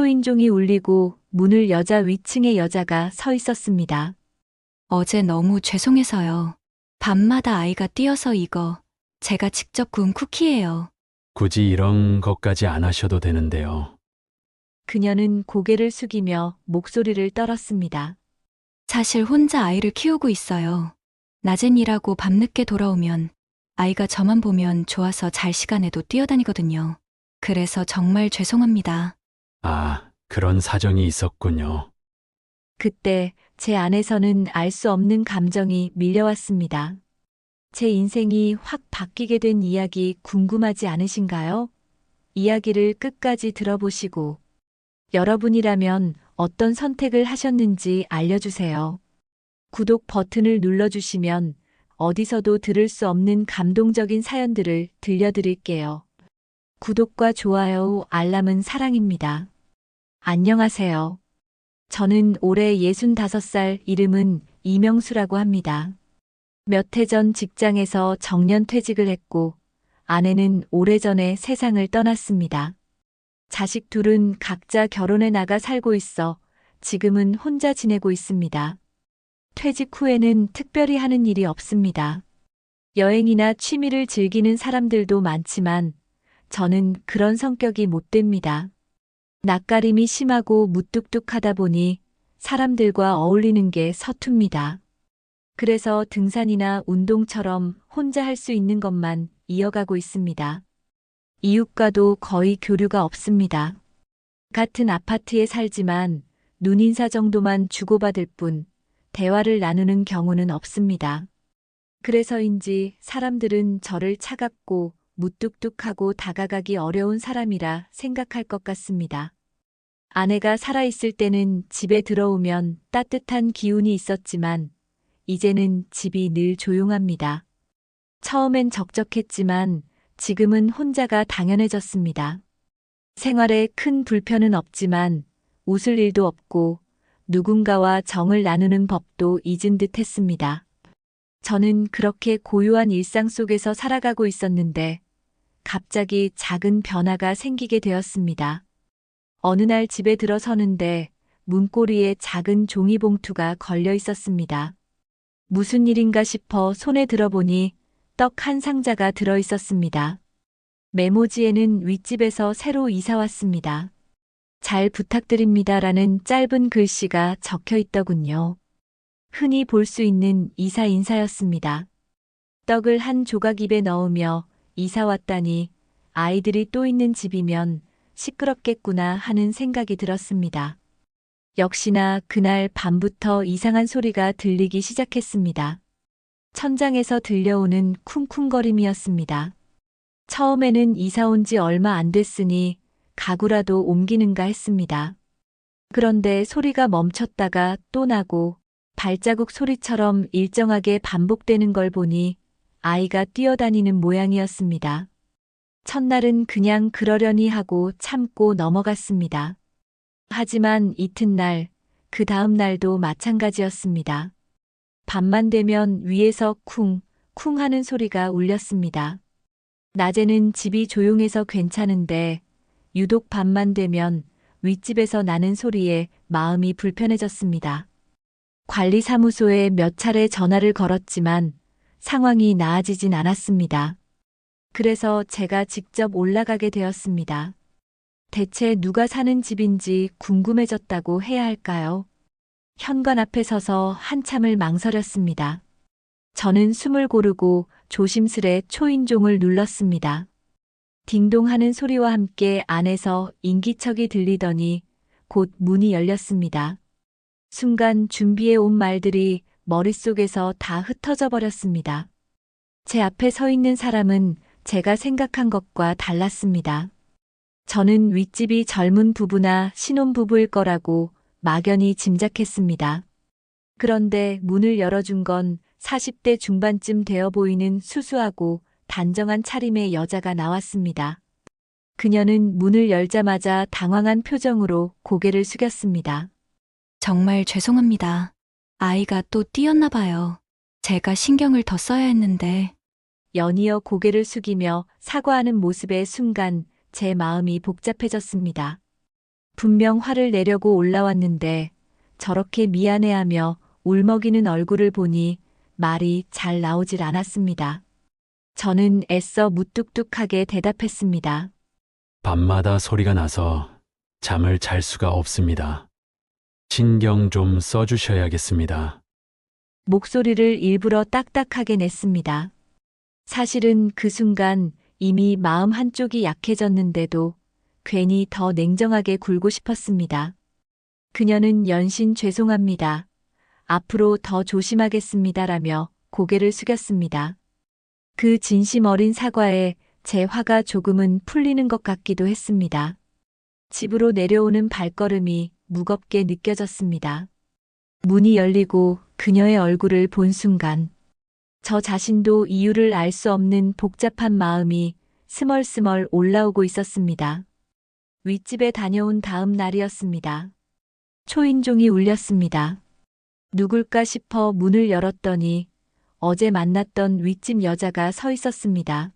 초인종이 울리고 문을 여자 위층의 여자가 서 있었습니다. 어제 너무 죄송해서요. 밤마다 아이가 뛰어서 이거 제가 직접 구운 쿠키예요. 굳이 이런 것까지 안 하셔도 되는데요. 그녀는 고개를 숙이며 목소리를 떨었습니다. 사실 혼자 아이를 키우고 있어요. 낮엔 일하고 밤늦게 돌아오면 아이가 저만 보면 좋아서 잘 시간에도 뛰어다니거든요. 그래서 정말 죄송합니다. 아, 그런 사정이 있었군요. 그때 제 안에서는 알 수 없는 감정이 밀려왔습니다. 제 인생이 확 바뀌게 된 이야기 궁금하지 않으신가요? 이야기를 끝까지 들어보시고 여러분이라면 어떤 선택을 하셨는지 알려주세요. 구독 버튼을 눌러주시면 어디서도 들을 수 없는 감동적인 사연들을 들려드릴게요. 구독과 좋아요, 알람은 사랑입니다. 안녕하세요. 저는 올해 65살, 이름은 이명수라고 합니다. 몇 해 전 직장에서 정년퇴직을 했고 아내는 오래전에 세상을 떠났습니다. 자식 둘은 각자 결혼해 나가 살고 있어 지금은 혼자 지내고 있습니다. 퇴직 후에는 특별히 하는 일이 없습니다. 여행이나 취미를 즐기는 사람들도 많지만 저는 그런 성격이 못 됩니다. 낯가림이 심하고 무뚝뚝하다 보니 사람들과 어울리는 게 서툽니다. 그래서 등산이나 운동처럼 혼자 할 수 있는 것만 이어가고 있습니다. 이웃과도 거의 교류가 없습니다. 같은 아파트에 살지만 눈인사 정도만 주고받을 뿐 대화를 나누는 경우는 없습니다. 그래서인지 사람들은 저를 차갑고 무뚝뚝하고 다가가기 어려운 사람이라 생각할 것 같습니다. 아내가 살아있을 때는 집에 들어오면 따뜻한 기운이 있었지만 이제는 집이 늘 조용합니다. 처음엔 적적했지만 지금은 혼자가 당연해졌습니다. 생활에 큰 불편은 없지만 웃을 일도 없고 누군가와 정을 나누는 법도 잊은 듯 했습니다. 저는 그렇게 고요한 일상 속에서 살아가고 있었는데 갑자기 작은 변화가 생기게 되었습니다. 어느 날 집에 들어서는데 문고리에 작은 종이봉투가 걸려 있었습니다. 무슨 일인가 싶어 손에 들어보니 떡 한 상자가 들어 있었습니다. 메모지에는 윗집에서 새로 이사 왔습니다. 잘 부탁드립니다라는 짧은 글씨가 적혀 있더군요. 흔히 볼 수 있는 이사 인사였습니다. 떡을 한 조각 입에 넣으며 이사 왔다니 아이들이 또 있는 집이면 시끄럽겠구나 하는 생각이 들었습니다. 역시나 그날 밤부터 이상한 소리가 들리기 시작했습니다. 천장에서 들려오는 쿵쿵거림이었습니다. 처음에는 이사 온 지 얼마 안 됐으니 가구라도 옮기는가 했습니다. 그런데 소리가 멈췄다가 또 나고 발자국 소리처럼 일정하게 반복되는 걸 보니 아이가 뛰어다니는 모양이었습니다. 첫날은 그냥 그러려니 하고 참고 넘어갔습니다. 하지만 이튿날, 그 다음 날도 마찬가지였습니다. 밤만 되면 위에서 쿵, 쿵 하는 소리가 울렸습니다. 낮에는 집이 조용해서 괜찮은데 유독 밤만 되면 윗집에서 나는 소리에 마음이 불편해졌습니다. 관리사무소에 몇 차례 전화를 걸었지만 상황이 나아지진 않았습니다. 그래서 제가 직접 올라가게 되었습니다. 대체 누가 사는 집인지 궁금해졌다고 해야 할까요? 현관 앞에 서서 한참을 망설였습니다. 저는 숨을 고르고 조심스레 초인종을 눌렀습니다. 딩동하는 소리와 함께 안에서 인기척이 들리더니 곧 문이 열렸습니다. 순간 준비해 온 말들이 머릿속에서 다 흩어져 버렸습니다. 제 앞에 서 있는 사람은 제가 생각한 것과 달랐습니다. 저는 윗집이 젊은 부부나 신혼부부일 거라고 막연히 짐작했습니다. 그런데 문을 열어준 건 40대 중반쯤 되어 보이는 수수하고 단정한 차림의 여자가 나왔습니다. 그녀는 문을 열자마자 당황한 표정으로 고개를 숙였습니다. 정말 죄송합니다. 아이가 또 뛰었나 봐요. 제가 신경을 더 써야 했는데. 연이어 고개를 숙이며 사과하는 모습의 순간 제 마음이 복잡해졌습니다. 분명 화를 내려고 올라왔는데 저렇게 미안해하며 울먹이는 얼굴을 보니 말이 잘 나오질 않았습니다. 저는 애써 무뚝뚝하게 대답했습니다. 밤마다 소리가 나서 잠을 잘 수가 없습니다. 신경 좀 써주셔야겠습니다. 목소리를 일부러 딱딱하게 냈습니다. 사실은 그 순간 이미 마음 한쪽이 약해졌는데도 괜히 더 냉정하게 굴고 싶었습니다. 그녀는 연신 죄송합니다. 앞으로 더 조심하겠습니다라며 고개를 숙였습니다. 그 진심 어린 사과에 제 화가 조금은 풀리는 것 같기도 했습니다. 집으로 내려오는 발걸음이 무겁게 느껴졌습니다. 문이 열리고 그녀의 얼굴을 본 순간 저 자신도 이유를 알 수 없는 복잡한 마음이 스멀스멀 올라오고 있었습니다. 윗집에 다녀온 다음 날이었습니다. 초인종이 울렸습니다. 누굴까 싶어 문을 열었더니 어제 만났던 윗집 여자가 서 있었습니다.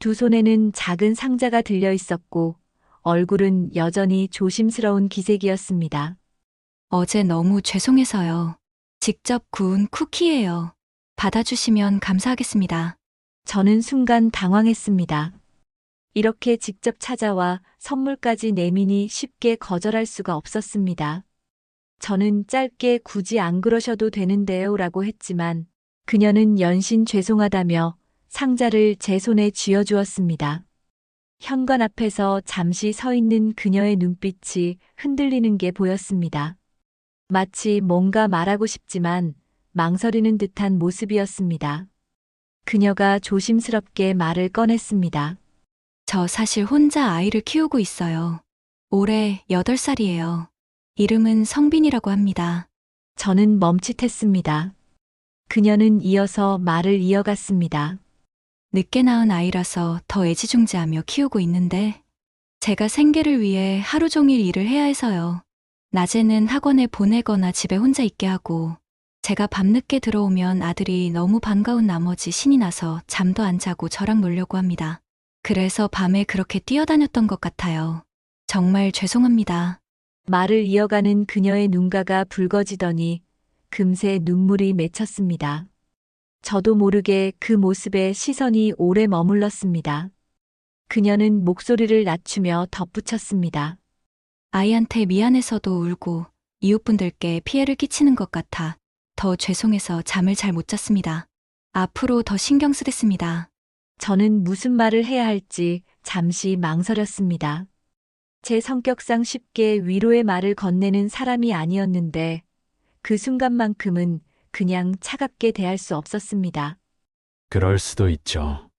두 손에는 작은 상자가 들려 있었고 얼굴은 여전히 조심스러운 기색이었습니다. 어제 너무 죄송해서요. 직접 구운 쿠키예요. 받아주시면 감사하겠습니다. 저는 순간 당황했습니다. 이렇게 직접 찾아와 선물까지 내미니 쉽게 거절할 수가 없었습니다. 저는 짧게 굳이 안 그러셔도 되는데요 라고 했지만 그녀는 연신 죄송하다며 상자를 제 손에 쥐어주었습니다. 현관 앞에서 잠시 서 있는 그녀의 눈빛이 흔들리는 게 보였습니다. 마치 뭔가 말하고 싶지만 망설이는 듯한 모습이었습니다. 그녀가 조심스럽게 말을 꺼냈습니다. 저 사실 혼자 아이를 키우고 있어요. 올해 8살이에요. 이름은 성빈이라고 합니다. 저는 멈칫했습니다. 그녀는 이어서 말을 이어갔습니다. 늦게 낳은 아이라서 더 애지중지하며 키우고 있는데 제가 생계를 위해 하루 종일 일을 해야 해서요. 낮에는 학원에 보내거나 집에 혼자 있게 하고 제가 밤늦게 들어오면 아들이 너무 반가운 나머지 신이 나서 잠도 안 자고 저랑 놀려고 합니다. 그래서 밤에 그렇게 뛰어다녔던 것 같아요. 정말 죄송합니다. 말을 이어가는 그녀의 눈가가 붉어지더니 금세 눈물이 맺혔습니다. 저도 모르게 그 모습에 시선이 오래 머물렀습니다. 그녀는 목소리를 낮추며 덧붙였습니다. 아이한테 미안해서도 울고 이웃분들께 피해를 끼치는 것 같아 더 죄송해서 잠을 잘 못 잤습니다. 앞으로 더 신경 쓰겠습니다. 저는 무슨 말을 해야 할지 잠시 망설였습니다. 제 성격상 쉽게 위로의 말을 건네는 사람이 아니었는데 그 순간만큼은 그냥 차갑게 대할 수 없었습니다. 그럴 수도 있죠.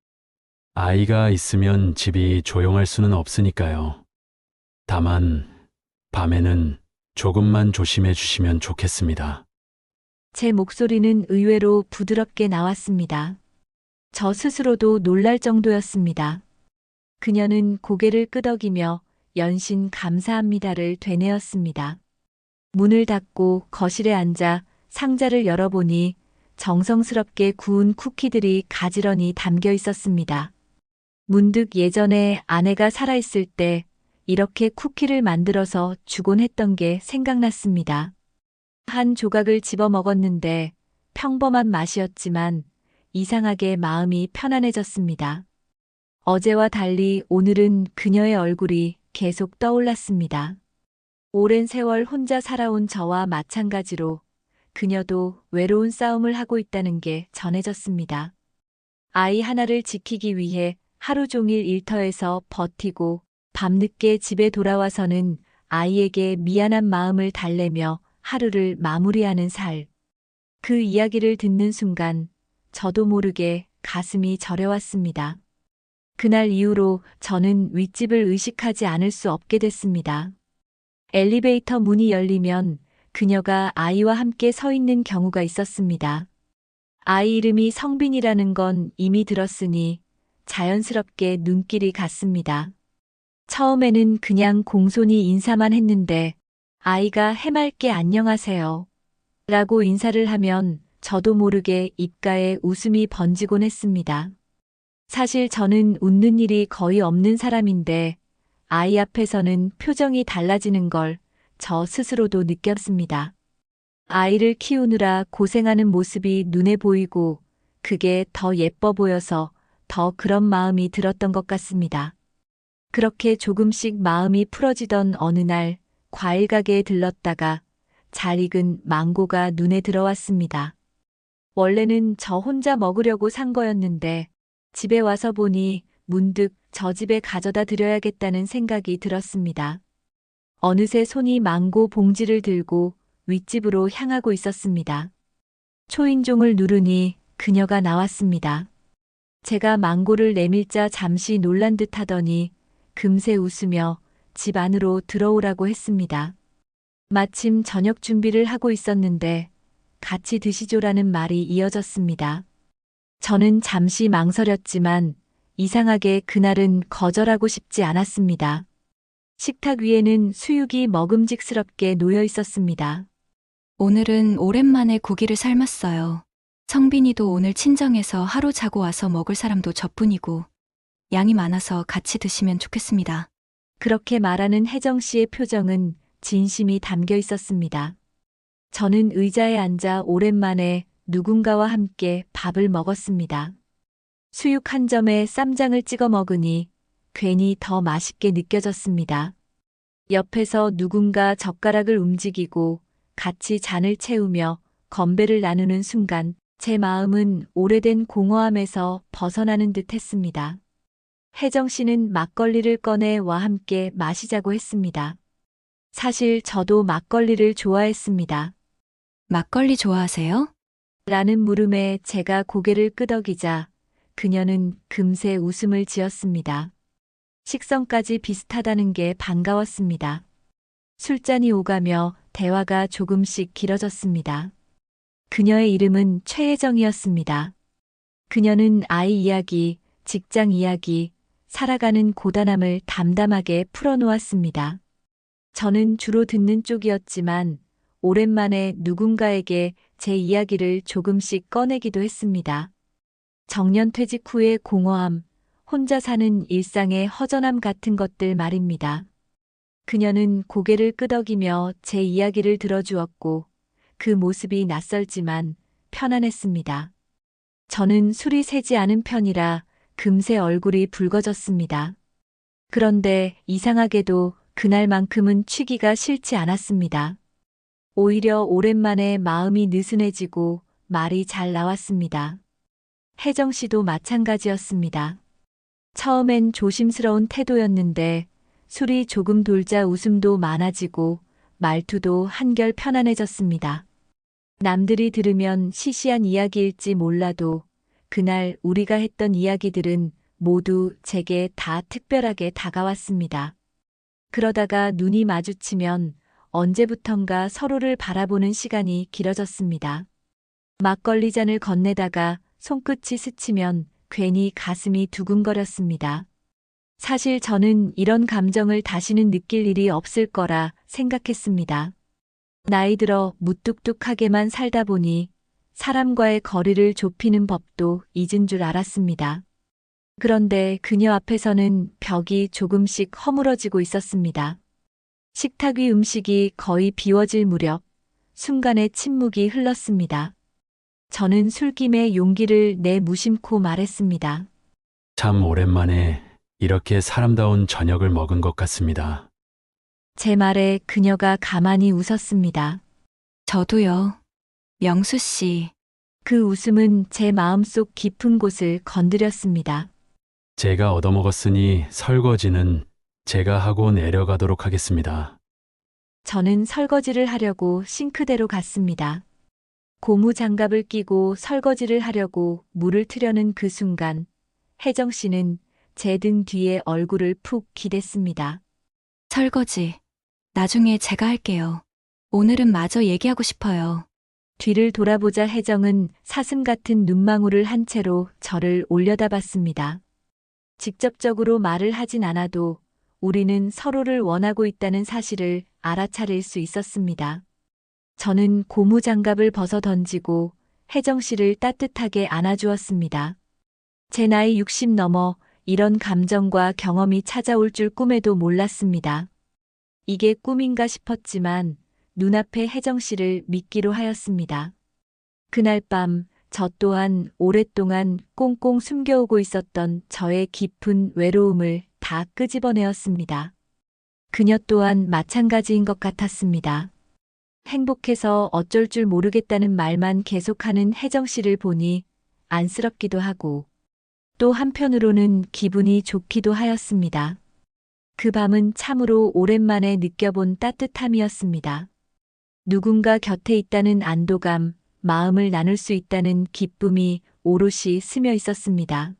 아이가 있으면 집이 조용할 수는 없으니까요. 다만 밤에는 조금만 조심해 주시면 좋겠습니다. 제 목소리는 의외로 부드럽게 나왔습니다. 저 스스로도 놀랄 정도였습니다. 그녀는 고개를 끄덕이며 연신 감사합니다를 되뇌었습니다. 문을 닫고 거실에 앉아 상자를 열어보니 정성스럽게 구운 쿠키들이 가지런히 담겨 있었습니다. 문득 예전에 아내가 살아있을 때 이렇게 쿠키를 만들어서 주곤 했던 게 생각났습니다. 한 조각을 집어 먹었는데 평범한 맛이었지만 이상하게 마음이 편안해졌습니다. 어제와 달리 오늘은 그녀의 얼굴이 계속 떠올랐습니다. 오랜 세월 혼자 살아온 저와 마찬가지로 그녀도 외로운 싸움을 하고 있다는 게 전해졌습니다. 아이 하나를 지키기 위해 하루 종일 일터에서 버티고 밤늦게 집에 돌아와서는 아이에게 미안한 마음을 달래며 하루를 마무리하는 살. 그 이야기를 듣는 순간 저도 모르게 가슴이 저려왔습니다. 그날 이후로 저는 윗집을 의식하지 않을 수 없게 됐습니다. 엘리베이터 문이 열리면 그녀가 아이와 함께 서 있는 경우가 있었습니다. 아이 이름이 성빈이라는 건 이미 들었으니 자연스럽게 눈길이 갔습니다. 처음에는 그냥 공손히 인사만 했는데 아이가 해맑게 안녕하세요 라고 인사를 하면 저도 모르게 입가에 웃음이 번지곤 했습니다. 사실 저는 웃는 일이 거의 없는 사람인데 아이 앞에서는 표정이 달라지는 걸 저 스스로도 느꼈습니다. 아이를 키우느라 고생하는 모습이 눈에 보이고 그게 더 예뻐 보여서 더 그런 마음이 들었던 것 같습니다. 그렇게 조금씩 마음이 풀어지던 어느 날 과일 가게에 들렀다가 잘 익은 망고가 눈에 들어왔습니다. 원래는 저 혼자 먹으려고 산 거였는데 집에 와서 보니 문득 저 집에 가져다 드려야겠다는 생각이 들었습니다. 어느새 손이 망고 봉지를 들고 윗집으로 향하고 있었습니다. 초인종을 누르니 그녀가 나왔습니다. 제가 망고를 내밀자 잠시 놀란 듯 하더니 금세 웃으며 집 안으로 들어오라고 했습니다. 마침 저녁 준비를 하고 있었는데 같이 드시죠라는 말이 이어졌습니다. 저는 잠시 망설였지만 이상하게 그날은 거절하고 싶지 않았습니다. 식탁 위에는 수육이 먹음직스럽게 놓여 있었습니다. 오늘은 오랜만에 고기를 삶았어요. 성빈이도 오늘 친정에서 하루 자고 와서 먹을 사람도 저뿐이고 양이 많아서 같이 드시면 좋겠습니다. 그렇게 말하는 혜정 씨의 표정은 진심이 담겨 있었습니다. 저는 의자에 앉아 오랜만에 누군가와 함께 밥을 먹었습니다. 수육 한 점에 쌈장을 찍어 먹으니 괜히 더 맛있게 느껴졌습니다. 옆에서 누군가 젓가락을 움직이고 같이 잔을 채우며 건배를 나누는 순간 제 마음은 오래된 공허함에서 벗어나는 듯 했습니다. 혜정 씨는 막걸리를 꺼내 와 함께 마시자고 했습니다. 사실 저도 막걸리를 좋아했습니다. 막걸리 좋아하세요? 라는 물음에 제가 고개를 끄덕이자 그녀는 금세 웃음을 지었습니다. 식성까지 비슷하다는 게 반가웠습니다. 술잔이 오가며 대화가 조금씩 길어졌습니다. 그녀의 이름은 최혜정이었습니다. 그녀는 아이 이야기, 직장 이야기, 살아가는 고단함을 담담하게 풀어놓았습니다. 저는 주로 듣는 쪽이었지만 오랜만에 누군가에게 제 이야기를 조금씩 꺼내기도 했습니다. 정년퇴직 후의 공허함, 혼자 사는 일상의 허전함 같은 것들 말입니다. 그녀는 고개를 끄덕이며 제 이야기를 들어주었고 그 모습이 낯설지만 편안했습니다. 저는 술이 새지 않은 편이라 금세 얼굴이 붉어졌습니다. 그런데 이상하게도 그날만큼은 취기가 싫지 않았습니다. 오히려 오랜만에 마음이 느슨해지고 말이 잘 나왔습니다. 혜정 씨도 마찬가지였습니다. 처음엔 조심스러운 태도였는데 술이 조금 돌자 웃음도 많아지고 말투도 한결 편안해졌습니다. 남들이 들으면 시시한 이야기일지 몰라도 그날 우리가 했던 이야기들은 모두 제게 다 특별하게 다가왔습니다. 그러다가 눈이 마주치면 언제부턴가 서로를 바라보는 시간이 길어졌습니다. 막걸리 잔을 건네다가 손끝이 스치면 괜히 가슴이 두근거렸습니다. 사실 저는 이런 감정을 다시는 느낄 일이 없을 거라 생각했습니다. 나이 들어 무뚝뚝하게만 살다 보니 사람과의 거리를 좁히는 법도 잊은 줄 알았습니다. 그런데 그녀 앞에서는 벽이 조금씩 허물어지고 있었습니다. 식탁 위 음식이 거의 비워질 무렵 순간에 침묵이 흘렀습니다. 저는 술김에 용기를 내 무심코 말했습니다. 참 오랜만에 이렇게 사람다운 저녁을 먹은 것 같습니다. 제 말에 그녀가 가만히 웃었습니다. 저도요. 명수 씨, 그 웃음은 제 마음속 깊은 곳을 건드렸습니다. 제가 얻어먹었으니 설거지는 제가 하고 내려가도록 하겠습니다. 저는 설거지를 하려고 싱크대로 갔습니다. 고무 장갑을 끼고 설거지를 하려고 물을 트려는 그 순간 혜정 씨는 제 등 뒤에 얼굴을 푹 기댔습니다. 설거지. 나중에 제가 할게요. 오늘은 마저 얘기하고 싶어요. 뒤를 돌아보자 혜정은 사슴 같은 눈망울을 한 채로 저를 올려다봤습니다. 직접적으로 말을 하진 않아도 우리는 서로를 원하고 있다는 사실을 알아차릴 수 있었습니다. 저는 고무 장갑을 벗어 던지고 혜정 씨를 따뜻하게 안아주었습니다. 제 나이 60 넘어 이런 감정과 경험이 찾아올 줄 꿈에도 몰랐습니다. 이게 꿈인가 싶었지만 눈앞에 혜정 씨를 믿기로 하였습니다. 그날 밤 저 또한 오랫동안 꽁꽁 숨겨오고 있었던 저의 깊은 외로움을 다 끄집어내었습니다. 그녀 또한 마찬가지인 것 같았습니다. 행복해서 어쩔 줄 모르겠다는 말만 계속하는 혜정 씨를 보니 안쓰럽기도 하고 또 한편으로는 기분이 좋기도 하였습니다. 그 밤은 참으로 오랜만에 느껴본 따뜻함이었습니다. 누군가 곁에 있다는 안도감, 마음을 나눌 수 있다는 기쁨이 오롯이 스며 있었습니다.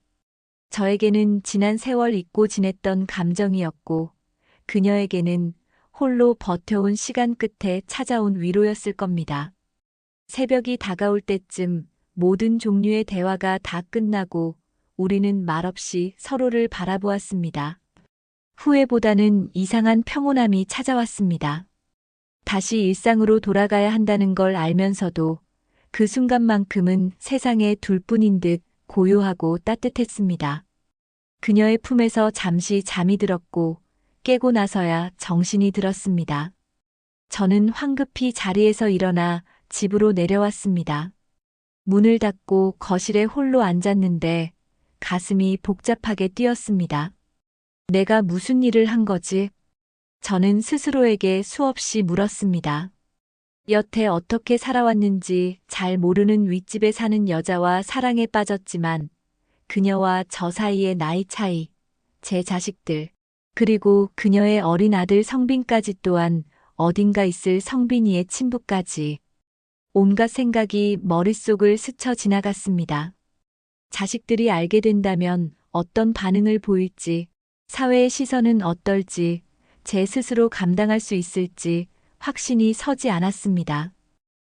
저에게는 지난 세월 잊고 지냈던 감정이었고 그녀에게는 홀로 버텨온 시간 끝에 찾아온 위로였을 겁니다. 새벽이 다가올 때쯤 모든 종류의 대화가 다 끝나고 우리는 말없이 서로를 바라보았습니다. 후회보다는 이상한 평온함이 찾아왔습니다. 다시 일상으로 돌아가야 한다는 걸 알면서도 그 순간만큼은 세상에 둘뿐인 듯 고요하고 따뜻했습니다. 그녀의 품에서 잠시 잠이 들었고 깨고 나서야 정신이 들었습니다. 저는 황급히 자리에서 일어나 집으로 내려왔습니다. 문을 닫고 거실에 홀로 앉았는데 가슴이 복잡하게 뛰었습니다. 내가 무슨 일을 한 거지? 저는 스스로에게 수없이 물었습니다. 여태 어떻게 살아왔는지 잘 모르는 윗집에 사는 여자와 사랑에 빠졌지만 그녀와 저 사이의 나이 차이, 제 자식들, 그리고 그녀의 어린 아들 성빈까지 또한 어딘가 있을 성빈이의 친부까지 온갖 생각이 머릿속을 스쳐 지나갔습니다. 자식들이 알게 된다면 어떤 반응을 보일지, 사회의 시선은 어떨지, 제 스스로 감당할 수 있을지 확신이 서지 않았습니다.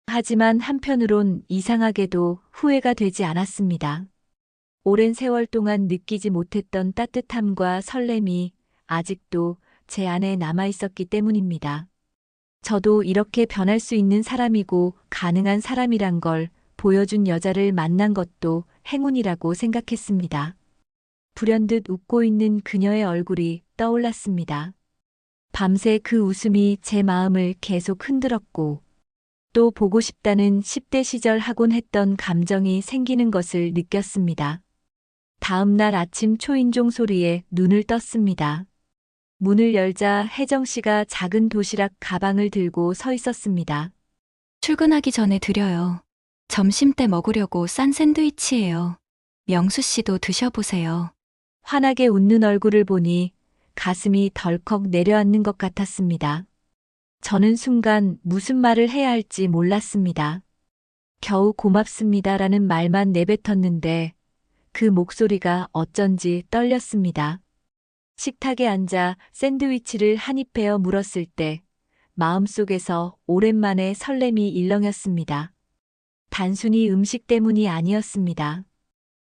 하지만 한편으론 이상하게도 후회가 되지 않았습니다. 오랜 세월 동안 느끼지 못했던 따뜻함과 설렘이 아직도 제 안에 남아 있었기 때문입니다. 저도 이렇게 변할 수 있는 사람이고 가능한 사람이란 걸 보여준 여자를 만난 것도 행운이라고 생각했습니다. 불현듯 웃고 있는 그녀의 얼굴이 떠올랐습니다. 밤새 그 웃음이 제 마음을 계속 흔들었고 또 보고 싶다는 10대 시절 하곤 했던 감정이 생기는 것을 느꼈습니다. 다음 날 아침 초인종 소리에 눈을 떴습니다. 문을 열자 혜정 씨가 작은 도시락 가방을 들고 서 있었습니다. 출근하기 전에 드려요. 점심때 먹으려고 싼 샌드위치예요. 명수 씨도 드셔보세요. 환하게 웃는 얼굴을 보니 가슴이 덜컥 내려앉는 것 같았습니다. 저는 순간 무슨 말을 해야 할지 몰랐습니다. 겨우 고맙습니다라는 말만 내뱉었는데 그 목소리가 어쩐지 떨렸습니다. 식탁에 앉아 샌드위치를 한 입 베어 물었을 때 마음속에서 오랜만에 설렘이 일렁였습니다. 단순히 음식 때문이 아니었습니다.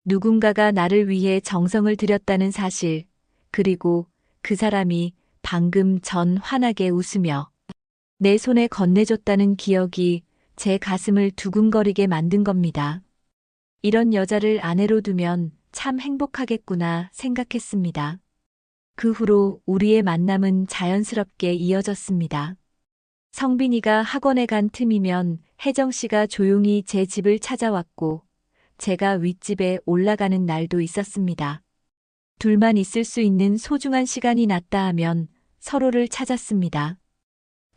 누군가가 나를 위해 정성을 들였다는 사실, 그리고 그 사람이 방금 전 환하게 웃으며 내 손에 건네줬다는 기억이 제 가슴을 두근거리게 만든 겁니다. 이런 여자를 아내로 두면 참 행복하겠구나 생각했습니다. 그 후로 우리의 만남은 자연스럽게 이어졌습니다. 성빈이가 학원에 간 틈이면 혜정 씨가 조용히 제 집을 찾아왔고 제가 윗집에 올라가는 날도 있었습니다. 둘만 있을 수 있는 소중한 시간이 났다 하면 서로를 찾았습니다.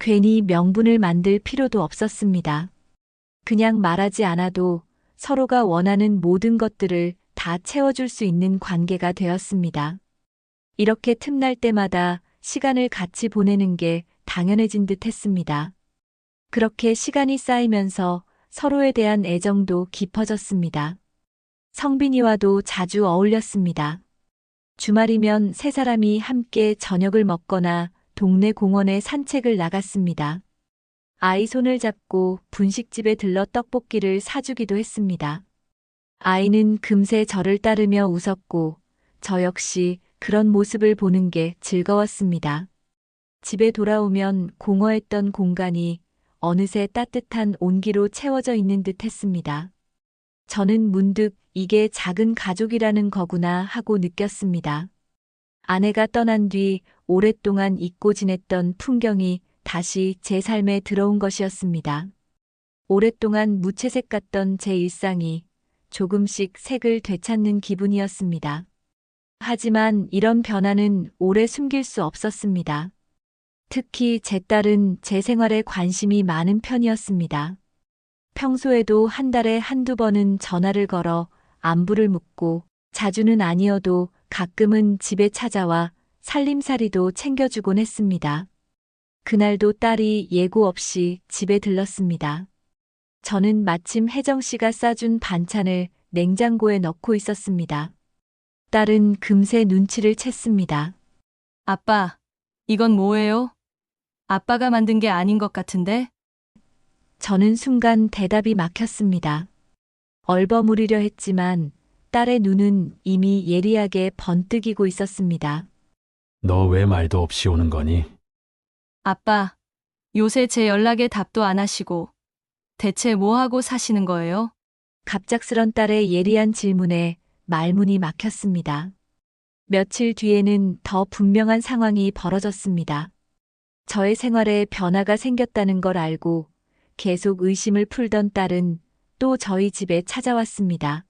괜히 명분을 만들 필요도 없었습니다. 그냥 말하지 않아도 서로가 원하는 모든 것들을 다 채워줄 수 있는 관계가 되었습니다. 이렇게 틈날 때마다 시간을 같이 보내는 게 당연해진 듯 했습니다. 그렇게 시간이 쌓이면서 서로에 대한 애정도 깊어졌습니다. 성빈이와도 자주 어울렸습니다. 주말이면 세 사람이 함께 저녁을 먹거나 동네 공원에 산책을 나갔습니다. 아이 손을 잡고 분식집에 들러 떡볶이를 사주기도 했습니다. 아이는 금세 저를 따르며 웃었고 저 역시 그런 모습을 보는 게 즐거웠습니다. 집에 돌아오면 공허했던 공간이 어느새 따뜻한 온기로 채워져 있는 듯 했습니다. 저는 문득 이게 작은 가족이라는 거구나 하고 느꼈습니다. 아내가 떠난 뒤 오랫동안 잊고 지냈던 풍경이 다시 제 삶에 들어온 것이었습니다. 오랫동안 무채색 같던 제 일상이 조금씩 색을 되찾는 기분이었습니다. 하지만 이런 변화는 오래 숨길 수 없었습니다. 특히 제 딸은 제 생활에 관심이 많은 편이었습니다. 평소에도 한 달에 한두 번은 전화를 걸어 안부를 묻고 자주는 아니어도 가끔은 집에 찾아와 살림살이도 챙겨주곤 했습니다. 그날도 딸이 예고 없이 집에 들렀습니다. 저는 마침 혜정 씨가 싸준 반찬을 냉장고에 넣고 있었습니다. 딸은 금세 눈치를 챘습니다. 아빠, 이건 뭐예요? 아빠가 만든 게 아닌 것 같은데? 저는 순간 대답이 막혔습니다. 얼버무리려 했지만 딸의 눈은 이미 예리하게 번뜩이고 있었습니다. 너 왜 말도 없이 오는 거니? 아빠, 요새 제 연락에 답도 안 하시고 대체 뭐 하고 사시는 거예요? 갑작스런 딸의 예리한 질문에 말문이 막혔습니다. 며칠 뒤에는 더 분명한 상황이 벌어졌습니다. 저의 생활에 변화가 생겼다는 걸 알고 계속 의심을 풀던 딸은 또 저희 집에 찾아왔습니다.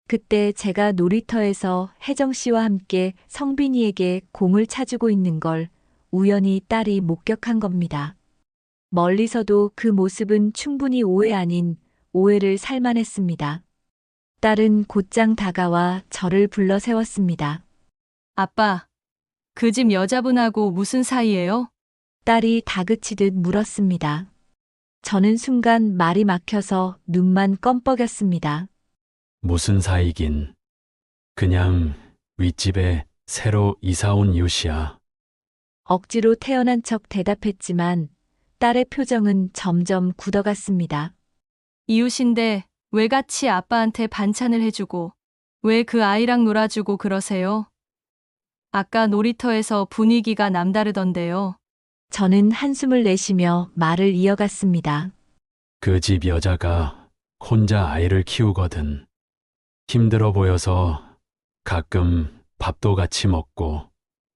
그때 제가 놀이터에서 혜정 씨와 함께 성빈이에게 공을 차주고 있는 걸 우연히 딸이 목격한 겁니다. 멀리서도 그 모습은 충분히 오해 아닌 오해를 살만했습니다. 딸은 곧장 다가와 저를 불러 세웠습니다. 아빠, 그 집 여자분하고 무슨 사이예요? 딸이 다그치듯 물었습니다. 저는 순간 말이 막혀서 눈만 껌뻑였습니다. 무슨 사이긴. 그냥 윗집에 새로 이사 온 이웃이야. 억지로 태어난 척 대답했지만 딸의 표정은 점점 굳어갔습니다. 이웃인데 왜 같이 아빠한테 반찬을 해주고 왜 그 아이랑 놀아주고 그러세요? 아까 놀이터에서 분위기가 남다르던데요. 저는 한숨을 내쉬며 말을 이어갔습니다. 그 집 여자가 혼자 아이를 키우거든. 힘들어 보여서 가끔 밥도 같이 먹고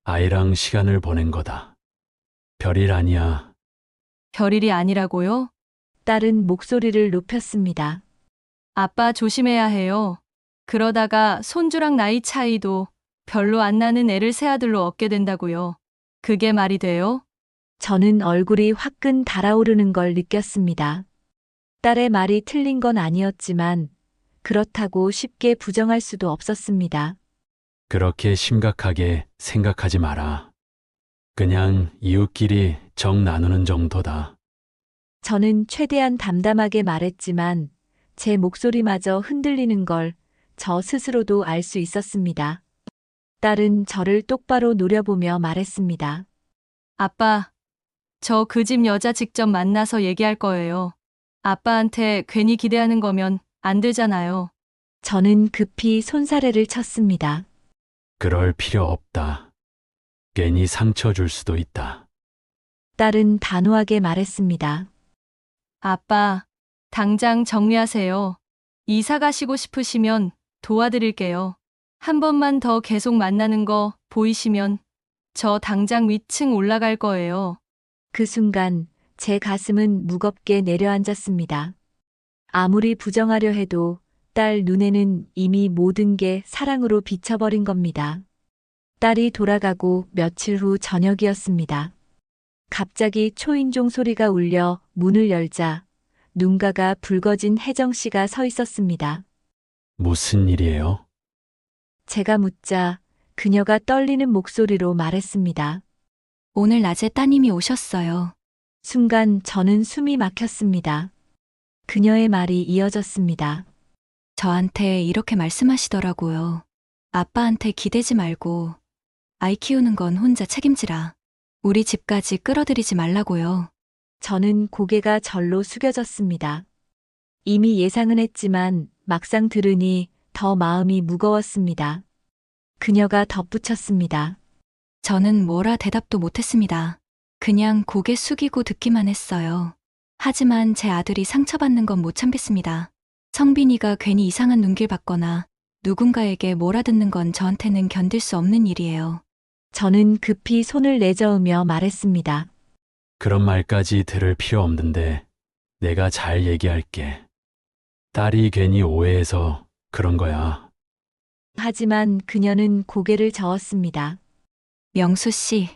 아이랑 시간을 보낸 거다. 별일 아니야. 별일이 아니라고요? 딸은 목소리를 높였습니다. 아빠 조심해야 해요. 그러다가 손주랑 나이 차이도 별로 안 나는 애를 새아들로 얻게 된다고요. 그게 말이 돼요? 저는 얼굴이 화끈 달아오르는 걸 느꼈습니다. 딸의 말이 틀린 건 아니었지만 그렇다고 쉽게 부정할 수도 없었습니다. 그렇게 심각하게 생각하지 마라. 그냥 이웃끼리 정 나누는 정도다. 저는 최대한 담담하게 말했지만 제 목소리마저 흔들리는 걸 저 스스로도 알 수 있었습니다. 딸은 저를 똑바로 노려보며 말했습니다. 아빠, 저 그 집 여자 직접 만나서 얘기할 거예요. 아빠한테 괜히 기대하는 거면 안 되잖아요. 저는 급히 손사래를 쳤습니다. 그럴 필요 없다. 괜히 상처 줄 수도 있다. 딸은 단호하게 말했습니다. 아빠, 당장 정리하세요. 이사 가시고 싶으시면 도와드릴게요. 한 번만 더 계속 만나는 거 보이시면 저 당장 위층 올라갈 거예요. 그 순간 제 가슴은 무겁게 내려앉았습니다. 아무리 부정하려 해도 딸 눈에는 이미 모든 게 사랑으로 비쳐버린 겁니다. 딸이 돌아가고 며칠 후 저녁이었습니다. 갑자기 초인종 소리가 울려 문을 열자 눈가가 붉어진 혜정 씨가 서 있었습니다. 무슨 일이에요? 제가 묻자 그녀가 떨리는 목소리로 말했습니다. 오늘 낮에 따님이 오셨어요. 순간 저는 숨이 막혔습니다. 그녀의 말이 이어졌습니다. 저한테 이렇게 말씀하시더라고요. 아빠한테 기대지 말고 아이 키우는 건 혼자 책임지라. 우리 집까지 끌어들이지 말라고요. 저는 고개가 절로 숙여졌습니다. 이미 예상은 했지만 막상 들으니 더 마음이 무거웠습니다. 그녀가 덧붙였습니다. 저는 뭐라 대답도 못했습니다. 그냥 고개 숙이고 듣기만 했어요. 하지만 제 아들이 상처받는 건 못 참겠습니다. 성빈이가 괜히 이상한 눈길 받거나 누군가에게 몰아듣는 건 저한테는 견딜 수 없는 일이에요. 저는 급히 손을 내저으며 말했습니다. 그런 말까지 들을 필요 없는데 내가 잘 얘기할게. 딸이 괜히 오해해서 그런 거야. 하지만 그녀는 고개를 저었습니다. 명수 씨,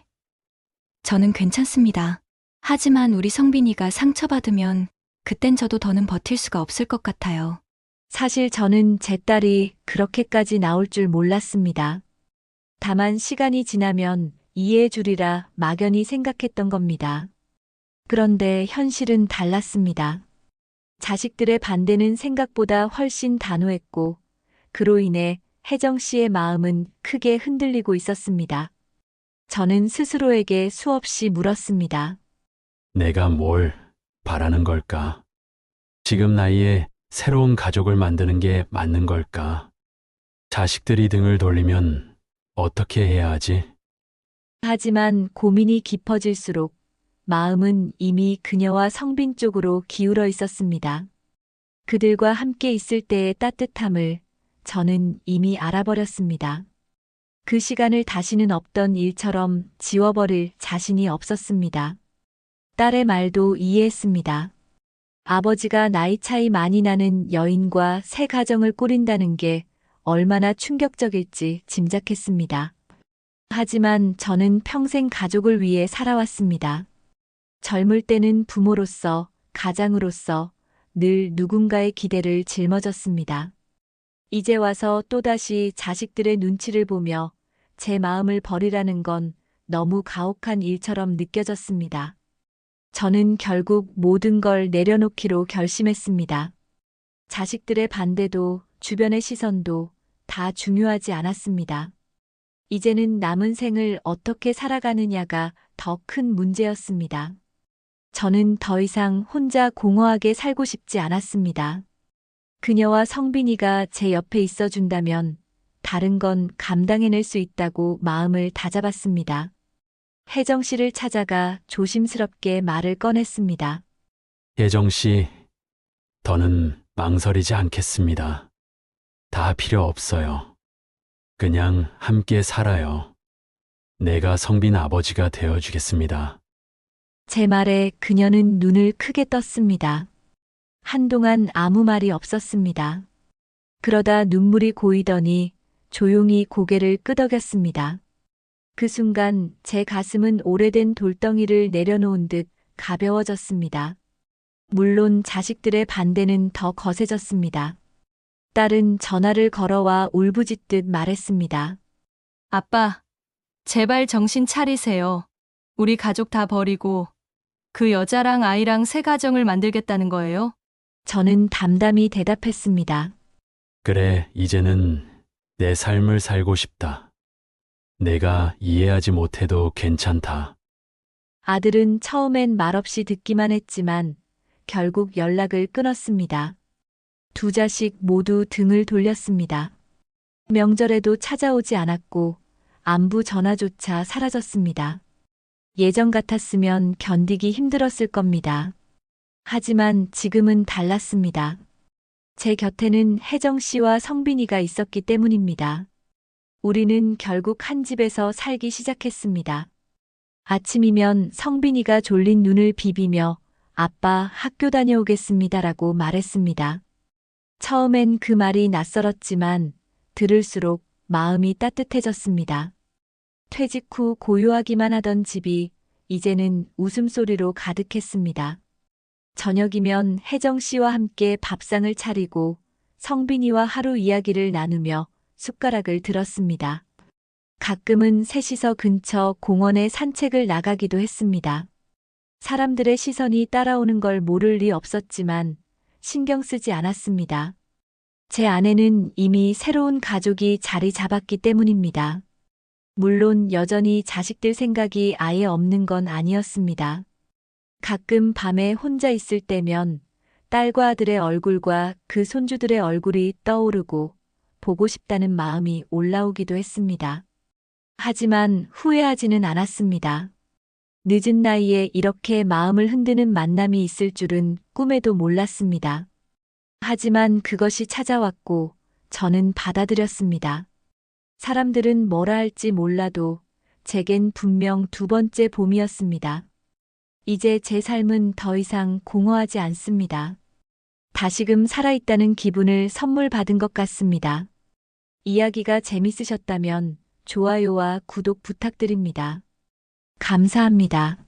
저는 괜찮습니다. 하지만 우리 성빈이가 상처받으면 그땐 저도 더는 버틸 수가 없을 것 같아요. 사실 저는 제 딸이 그렇게까지 나올 줄 몰랐습니다. 다만 시간이 지나면 이해해 주리라 막연히 생각했던 겁니다. 그런데 현실은 달랐습니다. 자식들의 반대는 생각보다 훨씬 단호했고, 그로 인해 혜정 씨의 마음은 크게 흔들리고 있었습니다. 저는 스스로에게 수없이 물었습니다. 내가 뭘 바라는 걸까? 지금 나이에 새로운 가족을 만드는 게 맞는 걸까? 자식들이 등을 돌리면 어떻게 해야 하지? 하지만 고민이 깊어질수록 마음은 이미 그녀와 성빈 쪽으로 기울어 있었습니다. 그들과 함께 있을 때의 따뜻함을 저는 이미 알아버렸습니다. 그 시간을 다시는 없던 일처럼 지워버릴 자신이 없었습니다. 딸의 말도 이해했습니다. 아버지가 나이 차이 많이 나는 여인과 새 가정을 꾸린다는 게 얼마나 충격적일지 짐작했습니다. 하지만 저는 평생 가족을 위해 살아왔습니다. 젊을 때는 부모로서, 가장으로서 늘 누군가의 기대를 짊어졌습니다. 이제 와서 또다시 자식들의 눈치를 보며 제 마음을 버리라는 건 너무 가혹한 일처럼 느껴졌습니다. 저는 결국 모든 걸 내려놓기로 결심했습니다. 자식들의 반대도 주변의 시선도 다 중요하지 않았습니다. 이제는 남은 생을 어떻게 살아가느냐가 더 큰 문제였습니다. 저는 더 이상 혼자 공허하게 살고 싶지 않았습니다. 그녀와 성빈이가 제 옆에 있어준다면 다른 건 감당해낼 수 있다고 마음을 다잡았습니다. 혜정 씨를 찾아가 조심스럽게 말을 꺼냈습니다. 예정 씨, 더는 망설이지 않겠습니다. 다 필요 없어요. 그냥 함께 살아요. 내가 성빈 아버지가 되어주겠습니다. 제 말에 그녀는 눈을 크게 떴습니다. 한동안 아무 말이 없었습니다. 그러다 눈물이 고이더니 조용히 고개를 끄덕였습니다. 그 순간 제 가슴은 오래된 돌덩이를 내려놓은 듯 가벼워졌습니다. 물론 자식들의 반대는 더 거세졌습니다. 딸은 전화를 걸어와 울부짖듯 말했습니다. 아빠, 제발 정신 차리세요. 우리 가족 다 버리고 그 여자랑 아이랑 새 가정을 만들겠다는 거예요? 저는 담담히 대답했습니다. 그래, 이제는 내 삶을 살고 싶다. 내가 이해하지 못해도 괜찮다. 아들은 처음엔 말없이 듣기만 했지만 결국 연락을 끊었습니다. 두 자식 모두 등을 돌렸습니다. 명절에도 찾아오지 않았고 안부 전화조차 사라졌습니다. 예전 같았으면 견디기 힘들었을 겁니다. 하지만 지금은 달랐습니다. 제 곁에는 혜정 씨와 성빈이가 있었기 때문입니다. 우리는 결국 한 집에서 살기 시작했습니다. 아침이면 성빈이가 졸린 눈을 비비며 아빠 학교 다녀오겠습니다라고 말했습니다. 처음엔 그 말이 낯설었지만 들을수록 마음이 따뜻해졌습니다. 퇴직 후 고요하기만 하던 집이 이제는 웃음소리로 가득했습니다. 저녁이면 혜정 씨와 함께 밥상을 차리고 성빈이와 하루 이야기를 나누며 숟가락을 들었습니다. 가끔은 셋이서 근처 공원에 산책을 나가기도 했습니다. 사람들의 시선이 따라오는 걸 모를 리 없었지만 신경 쓰지 않았습니다. 제 안에는 이미 새로운 가족이 자리 잡았기 때문입니다. 물론 여전히 자식들 생각이 아예 없는 건 아니었습니다. 가끔 밤에 혼자 있을 때면 딸과 아들의 얼굴과 그 손주들의 얼굴이 떠오르고 보고 싶다는 마음이 올라오기도 했습니다. 하지만 후회하지는 않았습니다. 늦은 나이에 이렇게 마음을 흔드는 만남이 있을 줄은 꿈에도 몰랐습니다. 하지만 그것이 찾아왔고 저는 받아들였습니다. 사람들은 뭐라 할지 몰라도 제겐 분명 두 번째 봄이었습니다. 이제 제 삶은 더 이상 공허하지 않습니다. 다시금 살아있다는 기분을 선물 받은 것 같습니다. 이야기가 재밌으셨다면 좋아요와 구독 부탁드립니다. 감사합니다.